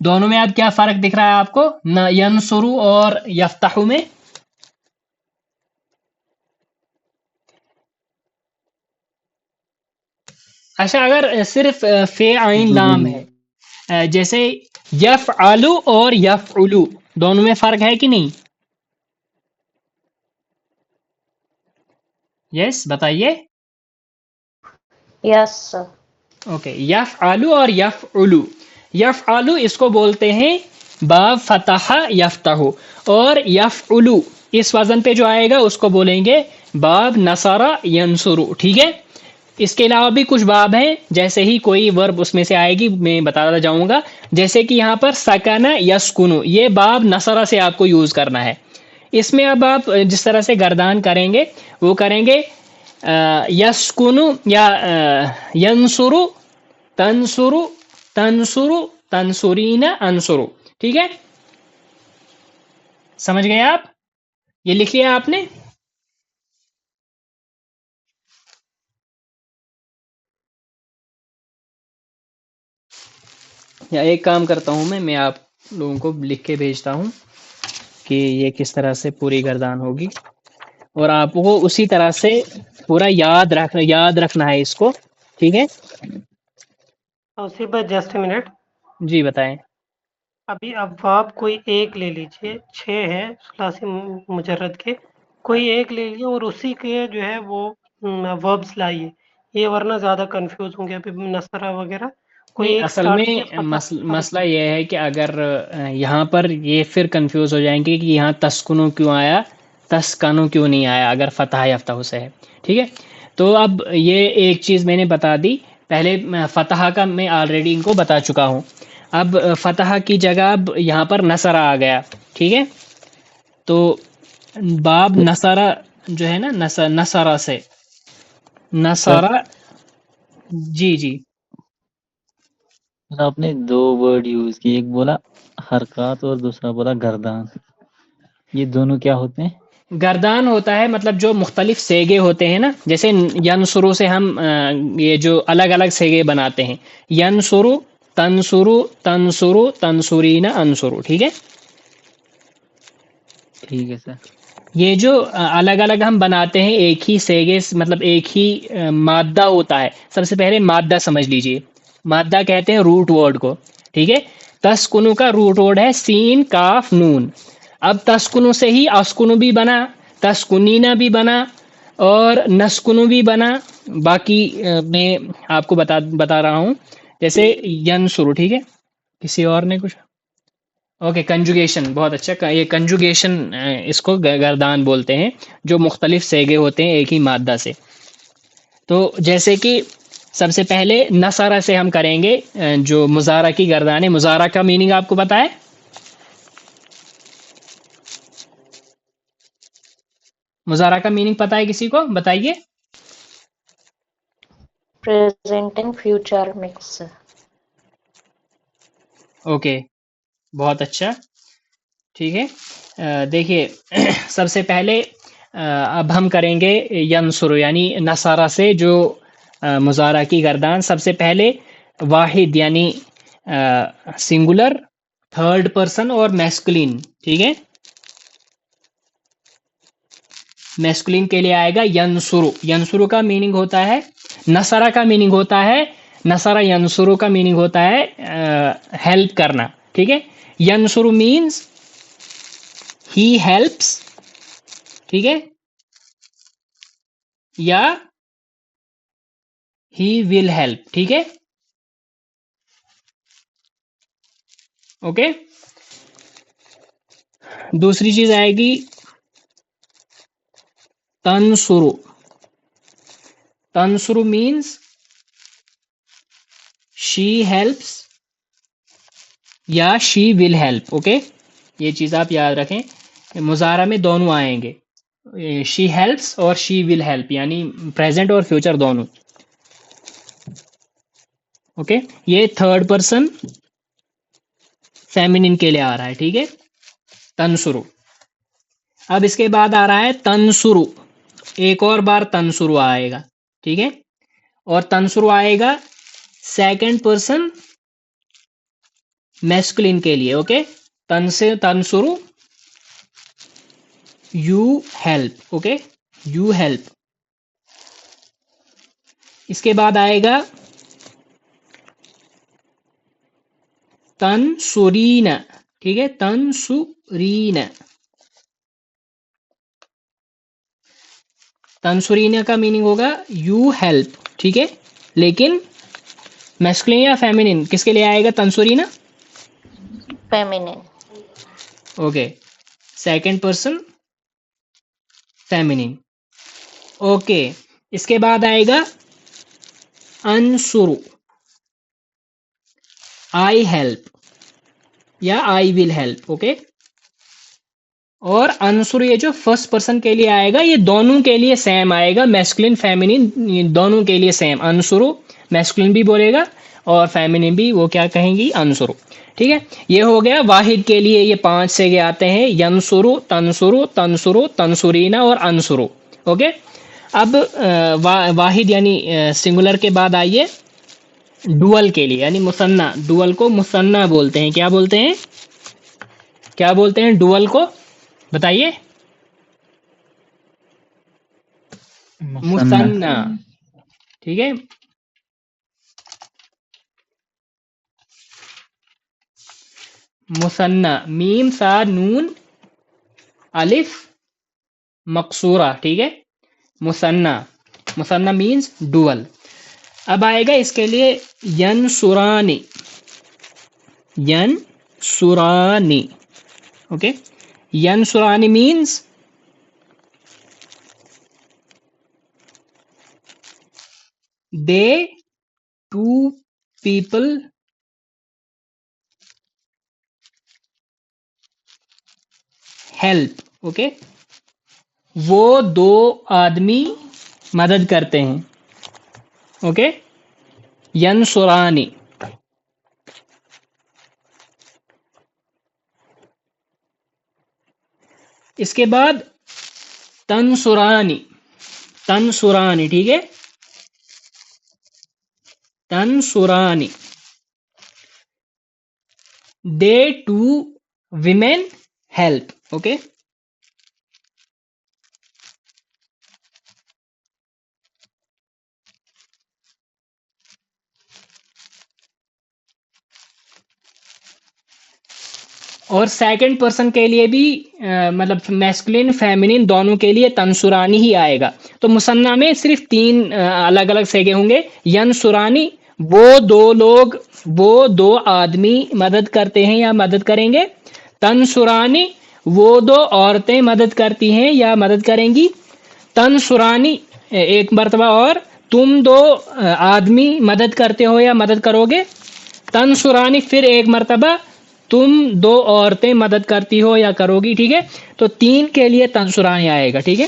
دونوں میں اب کیا فرق دکھ رہا ہے آپ کو، ینصر اور یفتح میں؟ اچھا، اگر صرف فے عین لام ہے، جیسے یفعل اور یفعل، دونوں میں فرق ہے کہ نہیں؟ یس بتائیے. Yes, sir. اوکے، یفعلو اور یفعلو. یفعلو اس کو بولتے ہیں باب فتح یفتح، اور یفعلو اس وزن پہ جو آئے گا اس کو بولیں گے باب نصر ینصر. ٹھیک ہے، اس کے علاوہ بھی کچھ باب ہیں، جیسے ہی کوئی ورب اس میں سے آئے گی میں بتاتا جاؤں گا. جیسے کہ یہاں پر سکن یسکنو، یہ باب نصرہ سے آپ کو یوز کرنا ہے. اس میں اب آپ جس طرح سے گردان کریں گے وہ کریں گے یسکنو یا ینصرو، تنصرو، تنصرو، تنصرین، انصرو. ٹھیک ہے، سمجھ گئے آپ؟ یہ لکھ لیا آپ نے؟ یا ایک کام کرتا ہوں میں آپ لوگوں کو لکھ کے بھیجتا ہوں کہ یہ کس طرح سے پوری گردان ہوگی، اور آپ کو اسی طرح سے پورا یاد رکھنا ہے اس کو. ٹھیک ہے، اسی پر جسٹ منٹ. جی بتائیں. ابھی ابواب کوئی ایک لے لیجئے، 6 ہے ثلاثی مجرد کے، کوئی ایک لے لیجیے اور اسی کے جو ہے وہ وربس لائیے. یہ ورنہ زیادہ کنفیوز ہوں گے. ابھی نصرہ وغیرہ کوئی نہیں، ایک اصل اسٹارٹ کیجیے، میں فتح. مسئلہ یہ ہے کہ اگر یہاں پر یہ پھر کنفیوز ہو جائیں گے کہ یہاں تسکنو کیوں آیا، تسکنو کیوں نہیں آیا اگر فتح یفتح سے ہے. ٹھیک ہے، تو اب یہ ایک چیز میں نے بتا دی. پہلے فتح کا میں آلریڈی ان کو بتا چکا ہوں. اب فتح کی جگہ اب یہاں پر نصرہ آ گیا. ٹھیک ہے، تو باب نصرہ جو ہے نا، نصرہ سے سر نصرہ. جی جی، آپ نے 2 ورڈ یوز کیے، ایک بولا حرکات اور دوسرا بولا گردان. یہ دونوں کیا ہوتے ہیں؟ گردان ہوتا ہے مطلب جو مختلف سیگے ہوتے ہیں نا، جیسے ینصرو سے ہم یہ جو الگ الگ سیگے بناتے ہیں، ینصرو، تنصرو، تنصرو، تنصرین، انصرو. ٹھیک ہے، ٹھیک ہے سر. یہ جو الگ الگ ہم بناتے ہیں ایک ہی سیگے مطلب ایک ہی مادہ ہوتا ہے. سب سے پہلے مادہ سمجھ لیجئے، مادہ کہتے ہیں روٹ ورڈ کو. ٹھیک ہے، تسکنو کا روٹ ورڈ ہے سین کاف نون. اب تسکنو سے ہی اسکنو بھی بنا، تسکنینا بھی بنا، اور نسکنو بھی بنا. باقی میں آپ کو بتا رہا ہوں، جیسے ینصرو. ٹھیک ہے، کسی اور نے کچھ؟ اوکے، کنجوگیشن، بہت اچھا. یہ کنجوگیشن اس کو گردان بولتے ہیں، جو مختلف سیگے ہوتے ہیں ایک ہی مادہ سے. تو جیسے کہ سب سے پہلے نصرہ سے ہم کریں گے جو مضارع کی گردان ہے. مضارع کا میننگ آپ کو پتہ ہے؟ مضارع کا میننگ پتہ ہے کسی کو؟ بتائیے. Present and future mix. Okay, بہت اچھا. ٹھیک ہے، دیکھیے سب سے پہلے اب ہم کریں گے ینصر یعنی نصارہ سے جو مضارع کی گردان. سب سے پہلے واحد یعنی سنگولر، تھرڈ پرسن اور میسکولین. ٹھیک ہے، میسکولین کے لیے آئے گا ینصرو. ینصرو کا میننگ ہوتا ہے، نصرہ کا میننگ ہوتا ہے، نصرہ ینصرو کا میننگ ہوتا ہے ہیلپ کرنا. ٹھیک ہے، ینصرو مینز ہی ہیلپس. ٹھیک ہے، یا ہی ول ہیلپ. ٹھیک ہے، اوکے. دوسری چیز آئے گی تنصرو. تنصرو مینز شی ہیلپس یا شی ول ہیلپ. اوکے، یہ چیز آپ یاد رکھیں، مضارع میں دونوں آئیں گے، شی ہیلپس اور شی ول ہیلپ، یعنی پریزنٹ اور فیوچر دونوں. اوکے، یہ تھرڈ پرسن فیمینن کے لیے آ رہا ہے. ٹھیک ہے، تنصرو. اب اس کے بعد آ رہا ہے تنصرو، ایک اور بار تنصرو آئے گا. ٹھیک ہے، اور تنصرو آئے گا سیکنڈ پرسن میسکولین کے لیے. اوکے، تنصرو you help. Okay, you help. اس کے بعد آئے گا تنصرین. ٹھیک ہے، تنصرین. تنصرین کا میننگ ہوگا یو ہیلپ. ٹھیک ہے، لیکن میسکلین یا فیمینین کس کے لیے آئے گا تنسورینا؟ feminine. Okay second person feminine. Okay اس کے بعد آئے گا انصرو، آئی ہیلپ یا آئی ول ہیلپ. اوکے اور انصرو یہ جو فرسٹ پرسن کے لیے آئے گا یہ دونوں کے لیے سیم آئے گا، میسکلین فیمینین دونوں کے لیے سیم. انصرو میسکلین بھی بولے گا اور فیمینین بھی وہ کیا کہیں گی انصرو. ٹھیک ہے یہ ہو گیا واحد کے لیے. یہ 5 سے آتے ہیں ینصرو، تنصرو، تنصرو، تنصرینا اور انصرو. اوکے اب واحد یعنی سنگولر کے بعد آئیے ڈوئل کے لیے یعنی مثنیٰ. ڈوئل کو مثنیٰ بولتے ہیں. کیا بولتے ہیں؟ کیا بولتے ہیں ڈوئل کو؟ بتائیے. مثنیٰ. ٹھیک ہے مثنیٰ میم صاد نون الف مقصورہ. ٹھیک ہے مثنیٰ. مثنیٰ مینز ڈوئل. اب آئے گا اس کے لیے ینصرانی. ینصرانی. اوکے ینصرانی means they two people help. Okay وہ دو آدمی مدد کرتے ہیں. اوکے ینصرانی. اس کے بعد تنصرانی. تنصرانی. ٹھیک ہے تنصرانی. they two women help. Okay اور سیکنڈ پرسن کے لیے بھی مطلب میسکلین فیمینین دونوں کے لیے تنصرانی ہی آئے گا. تو مثنیٰ میں صرف 3 الگ الگ سیگے ہوں گے. ینصرانی وہ دو لوگ، وہ دو آدمی مدد کرتے ہیں یا مدد کریں گے. تنصرانی وہ دو عورتیں مدد کرتی ہیں یا مدد کریں گی. تنصرانی ایک مرتبہ اور تم دو آدمی مدد کرتے ہو یا مدد کرو گے. تنصرانی پھر ایک مرتبہ تم دو عورتیں مدد کرتی ہو یا کرو گی. ٹھیک ہے تو 3 کے لیے تنصرانی آئے گا. ٹھیک ہے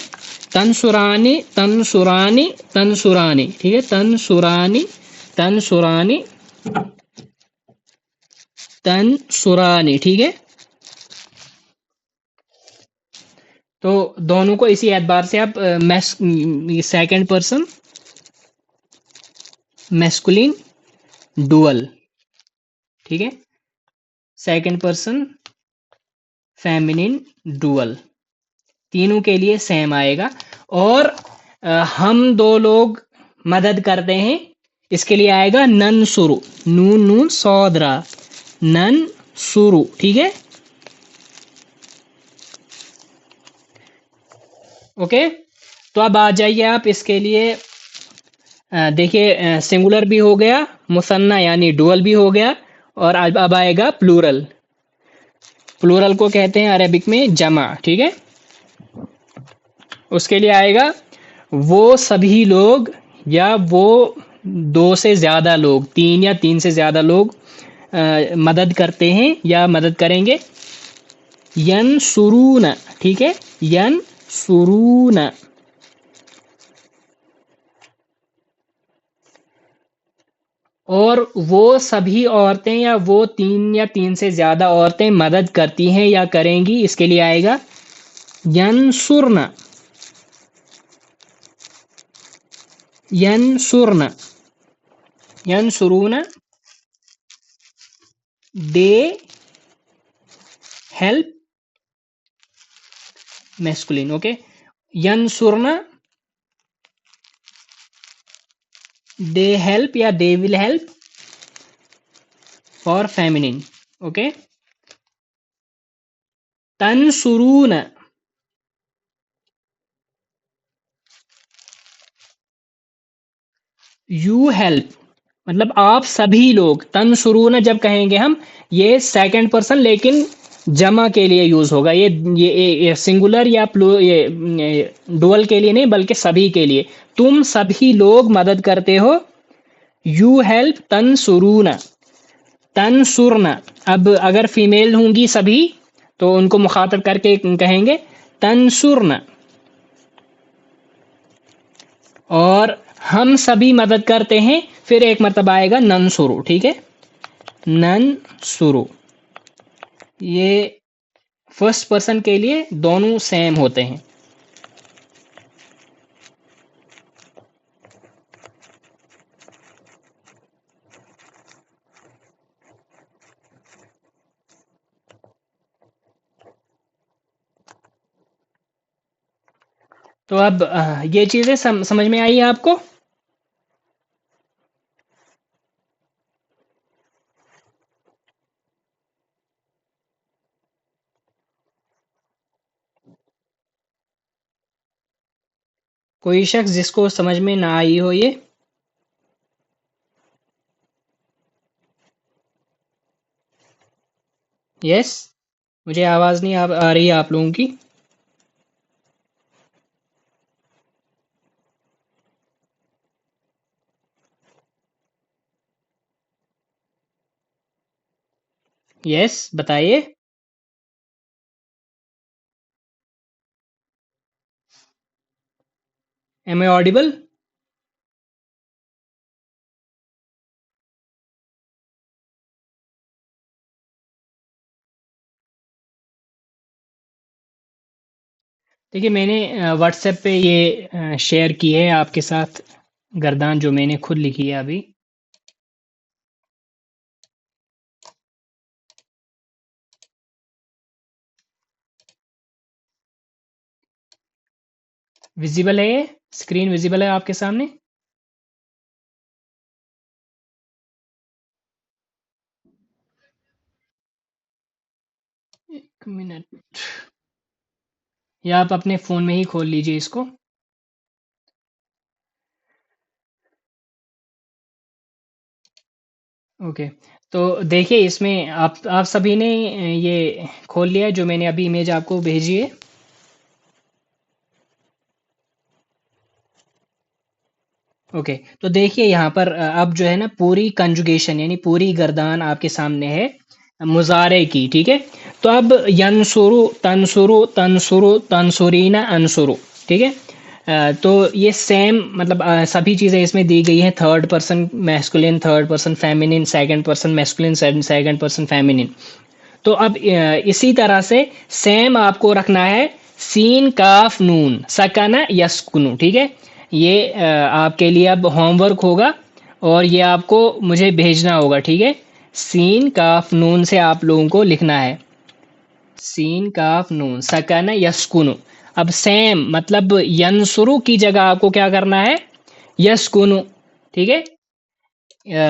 تنصرانی تنصرانی تنصرانی. ٹھیک ہے تنصرانی تنصرانی تنصرانی. ٹھیک ہے تو دونوں کو اسی اعتبار سے آپ سیکنڈ پرسن میسکولین ڈوئل. ٹھیک ہے سیکنڈ پرسن فیمینین ڈوئل تینوں کے لیے سیم آئے گا. اور ہم دو لوگ مدد کرتے ہیں اس کے لیے آئے گا ننصرو. نون نون صادرا ننصرو. ٹھیک ہے اوکے تو اب آ جائیے آپ اس کے لیے دیکھیے سنگولر بھی ہو گیا، مثنیٰ یعنی ڈوئل بھی ہو گیا، اور اب آئے گا پلورل. پلورل کو کہتے ہیں عربک میں جمع. ٹھیک ہے اس کے لیے آئے گا وہ سبھی لوگ یا وہ 2 سے زیادہ لوگ، 3 یا 3 سے زیادہ لوگ مدد کرتے ہیں یا مدد کریں گے. ینصرون. ٹھیک ہے ینصرون. اور وہ سبھی عورتیں یا وہ 3 یا 3 سے زیادہ عورتیں مدد کرتی ہیں یا کریں گی. اس کے لیے آئے گا ینصرن. ینصرن ینصرون دے ہیلپ میسکولین. اوکے ینصرن دے ہیلپ یا they will help for feminine. Okay تنصرون یو ہیلپ مطلب آپ سبھی لوگ، تنصرون جب کہیں گے ہم، یہ سیکنڈ پرسن لیکن جمع کے لیے یوز ہوگا، یہ سنگولر یا یہ ڈوئل کے لیے نہیں بلکہ سبھی کے لیے. تم سبھی لوگ مدد کرتے ہو. You help تنصرون، تنصرنا. اب اگر فیمیل ہوں گی سبھی تو ان کو مخاطب کر کے کہیں گے تنصرنا. اور ہم سبھی مدد کرتے ہیں، پھر ایک مرتبہ آئے گا ننصرو. ٹھیک ہے، ننصرو. یہ فرسٹ پرسن کے لیے دونوں سیم ہوتے ہیں. تو اب یہ چیزیں سمجھ میں آئی آپ کو؟ کوئی شخص جس کو سمجھ میں نہ آئی ہو یہ؟ یس، مجھے آواز نہیں آ رہی ہے آپ لوگوں کی. یس بتائیے. Am I audible? دیکھیے میں نے واٹس ایپ پہ یہ شیئر کی ہے آپ کے ساتھ گردان، جو میں نے خود لکھی ہے ابھی. ویزیبل ہے، یہ اسکرین ویزیبل ہے آپ کے سامنے؟ ایک منٹ، یا آپ اپنے فون میں ہی کھول لیجئے اس کو. اوکے، تو دیکھیے اس میں آپ سبھی نے یہ کھول لیا ہے جو میں نے ابھی امیج آپ کو بھیجی ہے. اوکے، تو دیکھیے یہاں پر اب جو ہے نا پوری کنجوگیشن یعنی پوری گردان آپ کے سامنے ہے مضارع کی. ٹھیک ہے، تو اب ینصرو تنصرو تنصرو تنصرین انصرو. ٹھیک ہے، تو یہ سیم مطلب سبھی چیزیں اس میں دی گئی ہیں، third person masculine, third person feminine, second person masculine, second person feminine. تو اب اسی طرح سے سیم آپ کو رکھنا ہے سین کاف نون سکنا یسکنو. ٹھیک ہے، یہ آپ کے لیے اب ہوم ورک ہوگا اور یہ آپ کو مجھے بھیجنا ہوگا. ٹھیک ہے، سین کاف نون سے آپ لوگوں کو لکھنا ہے، سین کاف نون سکنا یسکنو. اب سیم مطلب ینصرو کی جگہ آپ کو کیا کرنا ہے، یسکنو. ٹھیک ہے،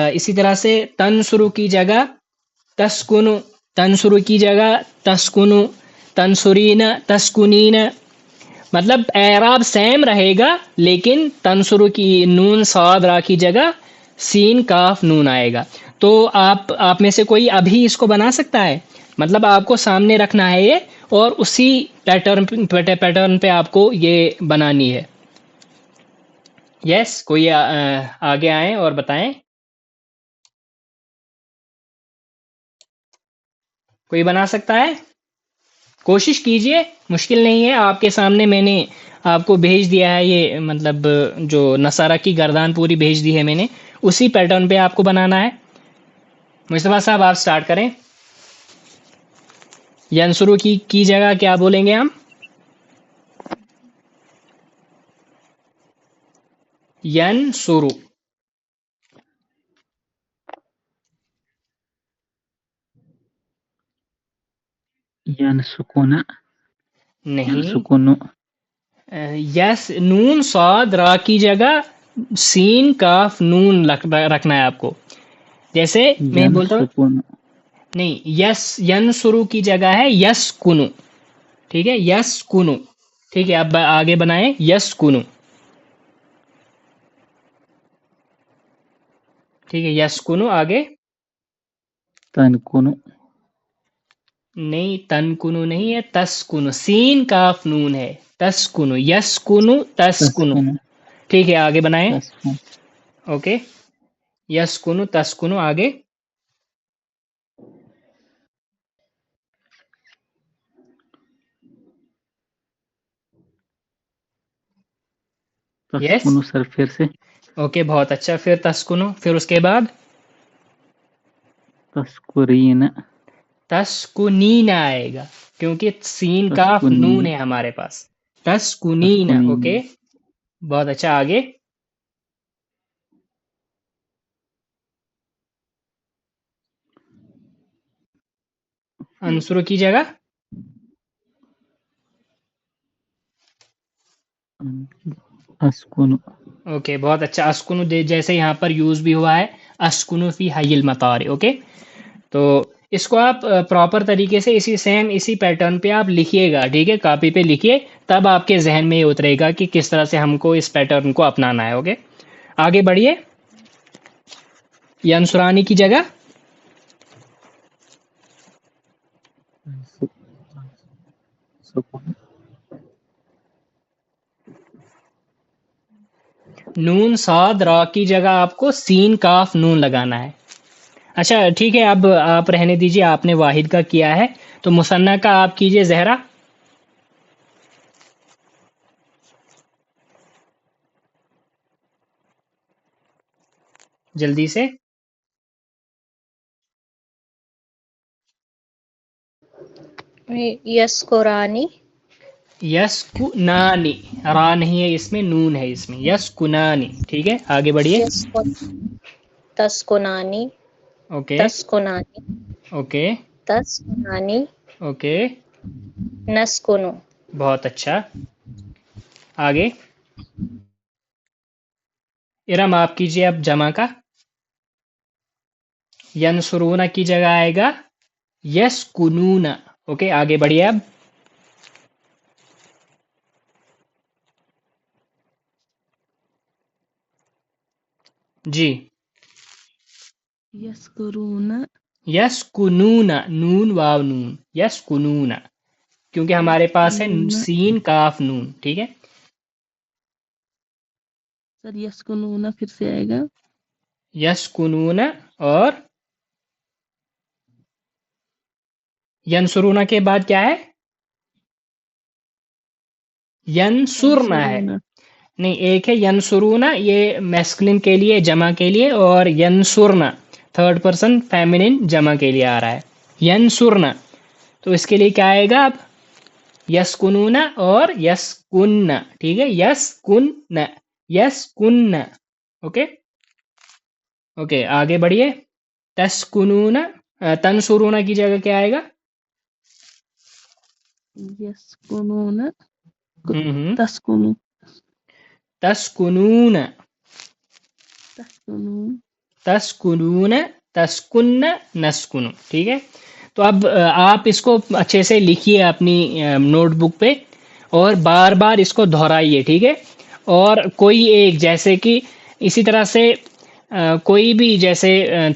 اسی طرح سے تنصرو کی جگہ تسکنو، تنصرو کی جگہ تسکنو، تنصرین تسکنین. مطلب اعراب سیم رہے گا لیکن تنصرو کی نون صاد را کی جگہ سین کاف نون آئے گا. تو آپ میں سے کوئی ابھی اس کو بنا سکتا ہے؟ مطلب آپ کو سامنے رکھنا ہے یہ اور اسی پیٹرن پہ آپ کو یہ بنانی ہے. یس، کوئی آگے آئیں اور بتائیں. کوئی بنا سکتا ہے؟ کوشش کیجئے، مشکل نہیں ہے. آپ کے سامنے میں نے آپ کو بھیج دیا ہے یہ مطلب جو نصارہ کی گردان پوری بھیج دی ہے میں نے، اسی پیٹرن پہ آپ کو بنانا ہے. مصطفیٰ صاحب آپ سٹارٹ کریں. ینصرو کی جگہ کیا بولیں گے ہم؟ ینصرو. ینسکون، نہیں، ینسکون. یس نون صاد را کی جگہ سین کاف نون رکھنا ہے آپ کو. جیسے میں بولتا ہوں، ینسکون. نہیں، یس ینصرو کی جگہ ہے یس کنو. ٹھیک ہے، یس کنو. ٹھیک ہے، اب آگے بنائیں یس کنو. ٹھیک ہے، یسکنو آگے تنکنو نہیں، تنکنو نہیں ہے، تسکنو، سین کاف نون ہے، تسکنو، یسکنو تسکنو. تسکنو ٹھیک ہے، آگے بنائیں. تسکنو اوکے، یسکنو تسکنو، آگے یس. تسکنو سر پھر سے اوکے، بہت اچھا. پھر تسکنو، پھر اس کے بعد تسکرین تسکنین آئے گا کیونکہ سین کاف تسکنین نون ہے ہمارے پاس. تسکنین. تسکنین اوکے، بہت اچھا. آگے انصرو کی جگہ اسکنو اوکے، بہت اچھا. اسکنو جیسے یہاں پر یوز بھی ہوا ہے، اسکنو فی حی المطار. اوکے، تو اس کو آپ پراپر طریقے سے اسی پیٹرن پہ آپ لکھیے گا. ٹھیک ہے، کاپی پہ لکھیے، تب آپ کے ذہن میں یہ اترے گا کہ کس طرح سے ہم کو اس پیٹرن کو اپنانا ہے. اوکے، آگے بڑھیے. ینصرانی کی جگہ سکون نون صاد را کی جگہ آپ کو سین کاف نون لگانا ہے. اچھا ٹھیک ہے، اب آپ رہنے دیجیے، آپ نے واحد کا کیا ہے تو مثنیٰ کا آپ کیجیے. زہرا جلدی سے. یسکرانی یسکنانی، را نہیں ہے اس میں، نون ہے اس میں. یسکنانی. ٹھیک ہے، آگے بڑھیے. تسکنانی اوکے تسکنانی اوکے تسکنانی اوکے، نسکنو بہت اچھا. آگے ارم آپ کیجیے اب جمع کا. ینصرون کی جگہ آئے گا یسکنون. اوکے، آگے بڑھیے اب. جی، یسکرون یسکنون، نون واو نون، یسکنون، کیونکہ ہمارے پاس ہے یسکنون سین کاف نون. ٹھیک ہے، سر یسکنون پھر سے آئے گا. یسکنون اور ینصرون کے بعد کیا ہے؟ ینصرنا ہے. ینصرون نہیں، ایک ہے ینصرون، یہ میسکلن کے لیے، جمع کے لیے، اور ینصرنا تھرڈ پرسن فیمنن جمع کے لیے آ رہا ہے. ینصرنا، تو اس کے لیے کیا آئے گا اب؟ یسکنون اور یسکن. ٹھیک ہے، یسکن یسکن. اوکے اوکے، آگے بڑھیے. تسکنون، تنصرون کی جگہ کیا آئے گا؟ یسکنون ہم تسکنو تسکنون تسکنون تسکنون تسکن نسکن. ٹھیک ہے، تو اب آپ اس کو اچھے سے لکھیے اپنی نوٹ بک پہ اور بار بار اس کو دہرائیے. ٹھیک ہے، اور کوئی ایک، جیسے کہ اسی طرح سے کوئی بھی جیسے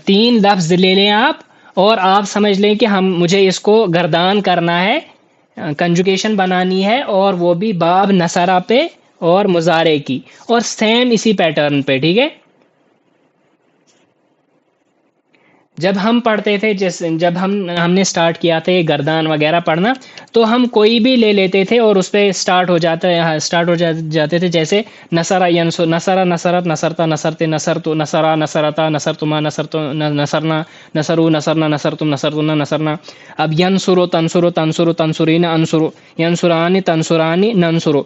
3 لفظ لے لیں آپ، اور آپ سمجھ لیں کہ مجھے اس کو گردان کرنا ہے، کنجوگیشن بنانی ہے، اور وہ بھی باب نصرہ پہ اور مضارع کی، اور سیم اسی پیٹرن پہ. ٹھیک ہے، جب ہم پڑھتے تھے، جب ہم نے سٹارٹ کیا تھا یہ گردان وغیرہ پڑھنا، تو ہم کوئی بھی لے لیتے تھے اور اس پہ سٹارٹ ہو جاتے تھے، جیسے نصرہ ینصر، نصرہ نصرت، نصرتا نصرت، نصرت نصرا نصرتا، نصرتما نصرت نصرنا، نصرو نصرنا، نصرتم نصرتنا نصرنا. اب ینصرو تنصرو تنصرو تنصرین انصرو، ینصرانی تنصرانی ننصرو.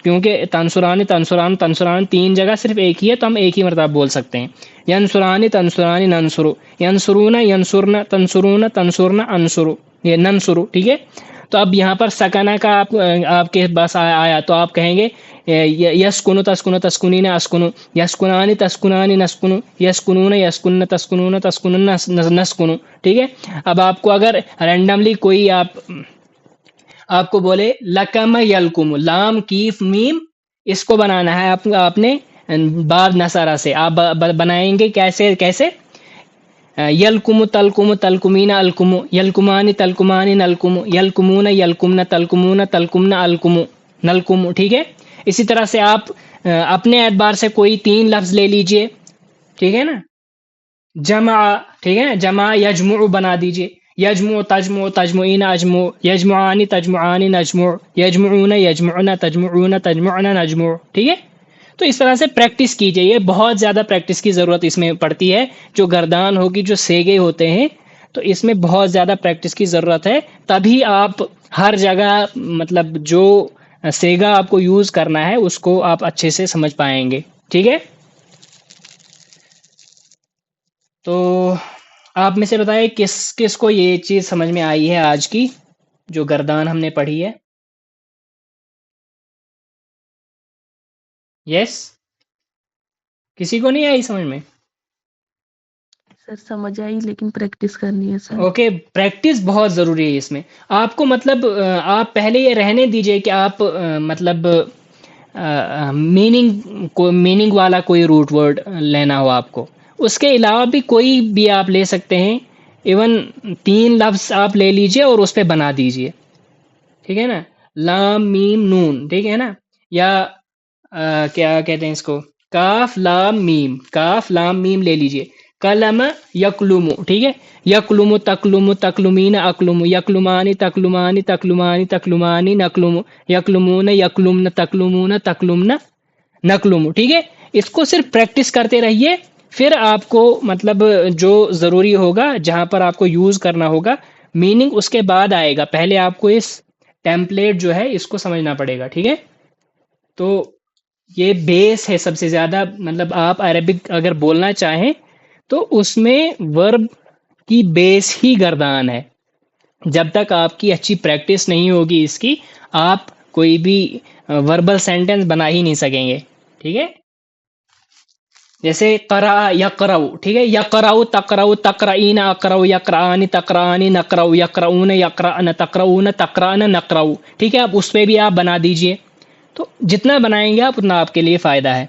کیونکہ تنصرانی تنصران تنصران 3 جگہ صرف ایک ہی ہے، تو ہم ایک ہی مرتبہ بول سکتے ہیں. ینصرانی تنصرانی ننصرو، ینصرون ینصرن تنصرون تنصرن انصرو، یہ ننصرو. ٹھیک ہے، تو اب یہاں پر سکنہ کا آپ کے پاس آیا، تو آپ کہیں گے یسکنو تسکنو تسکنین اسکنو، یسکنانی تسکنانی نسکنو، یسکنون یسکن تسکنون تسکنن نسکنو. ٹھیک ہے، اب آپ کو اگر رینڈملی کوئی آپ کو بولے لکم یلکم، لام کیف میم، اس کو بنانا ہے آپ نے باب نصرہ سے آپ بنائیں گے کیسے یلکم تلکم تلکمین الکم یلکمان تلکمان نلکم یلکمون یلکمن تلکمون تلکمن الکم نلکم، ٹھیک ہے. اسی طرح سے آپ اپنے اعتبار سے کوئی 3 لفظ لے لیجئے، ٹھیک ہے نا. جمع، ٹھیک ہے نا، جمع یجمع بنا دیجئے، یجمع تجمع تجمعین اجمع، یجمعان تجمعان نجمع، یجمعون یجمعن تجمعون تجمعن نجمع، ٹھیک ہے. تو اس طرح سے پریکٹس کیجئے، یہ بہت زیادہ پریکٹس کی ضرورت اس میں پڑتی ہے. جو گردان ہوگی، جو سیگے ہوتے ہیں، تو اس میں بہت زیادہ پریکٹس کی ضرورت ہے، تبھی آپ ہر جگہ مطلب جو سیگا آپ کو یوز کرنا ہے اس کو آپ اچھے سے سمجھ پائیں گے، ٹھیک ہے. تو آپ میں سے بتائیں کس کو یہ چیز سمجھ میں آئی ہے آج کی جو گردان ہم نے پڑھی ہے؟ یس، کسی کو نہیں آئی سمجھ میں؟ سر سمجھ آئی لیکن پریکٹس کرنی ہے سر. اوکے، پریکٹس بہت ضروری ہے اس میں. آپ کو مطلب آپ پہلے یہ رہنے دیجئے کہ آپ مطلب میننگ والا کوئی روٹ ورڈ لینا ہو آپ کو. اس کے علاوہ بھی کوئی بھی آپ لے سکتے ہیں، ایون 3 لفظ آپ لے لیجئے اور اس پہ بنا دیجئے، ٹھیک ہے نا. لام میم نون، ٹھیک ہے نا. یا کیا کہتے ہیں اس کو، کاف لام میم لے لیجئے. کلم یکلم، ٹھیک ہے. یکلم تکلم تکلمین اکلم، یکلمانی تکلمانی تکلمانی تکلمانی نکلم، یکلمون یکلمن تکلمون تکلمن نکلم، ٹھیک ہے. اس کو صرف پریکٹس کرتے رہیے، پھر آپ کو مطلب جو ضروری ہوگا جہاں پر آپ کو یوز کرنا ہوگا میننگ اس کے بعد آئے گا. پہلے آپ کو اس ٹیمپلیٹ جو ہے اس کو سمجھنا پڑے گا، ٹھیک ہے. تو یہ بیس ہے سب سے زیادہ. مطلب آپ عربک اگر بولنا چاہیں تو اس میں ورب کی بیس ہی گردان ہے. جب تک آپ کی اچھی پریکٹس نہیں ہوگی اس کی، آپ کوئی بھی وربل سینٹنس بنا ہی نہیں سکیں گے، ٹھیک ہے. جیسے قرأ یقرأ، ٹھیک ہے. یقرأ تقرأ تقرئین اقرأ یقرآن تقرآن نقرأ یقرؤون یقرأن تقرؤون تقرأن نقرأ، ٹھیک ہے. اب اس پہ بھی آپ بنا دیجئے. تو جتنا بنائیں گے آپ اتنا آپ کے لیے فائدہ ہے.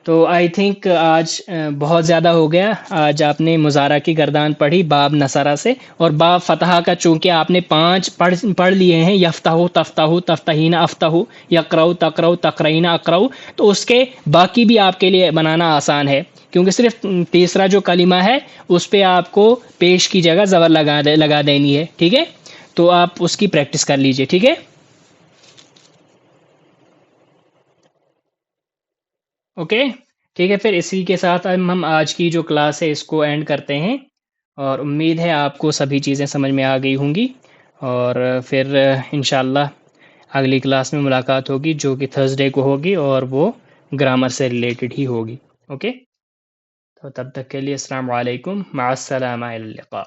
تو آئی تھنک آج بہت زیادہ ہو گیا. آج آپ نے مضارع کی گردان پڑھی باب نصرہ سے، اور باب فتحہ کا چونکہ آپ نے 5 پڑھ لیے ہیں، یفتح تفتح تفتحین افتح، یقرأ تقرأ تقرئین اقرأ، تو اس کے باقی بھی آپ کے لیے بنانا آسان ہے، کیونکہ صرف تیسرا جو کلمہ ہے اس پہ آپ کو پیش کی جگہ زبر لگا دینی ہے، ٹھیک ہے. تو آپ اس کی پریکٹس کر لیجئے، ٹھیک ہے. اوکے، ٹھیک ہے. پھر اسی کے ساتھ ہم آج کی جو کلاس ہے اس کو اینڈ کرتے ہیں، اور امید ہے آپ کو سبھی چیزیں سمجھ میں آ گئی ہوں گی. اور پھر انشاءاللہ اگلی کلاس میں ملاقات ہوگی جو کہ تھرسڈے کو ہوگی، اور وہ گرامر سے ریلیٹڈ ہی ہوگی. اوکے، تو تب تک کے لیے السلام علیکم، مع السلامہ، الی اللقاء.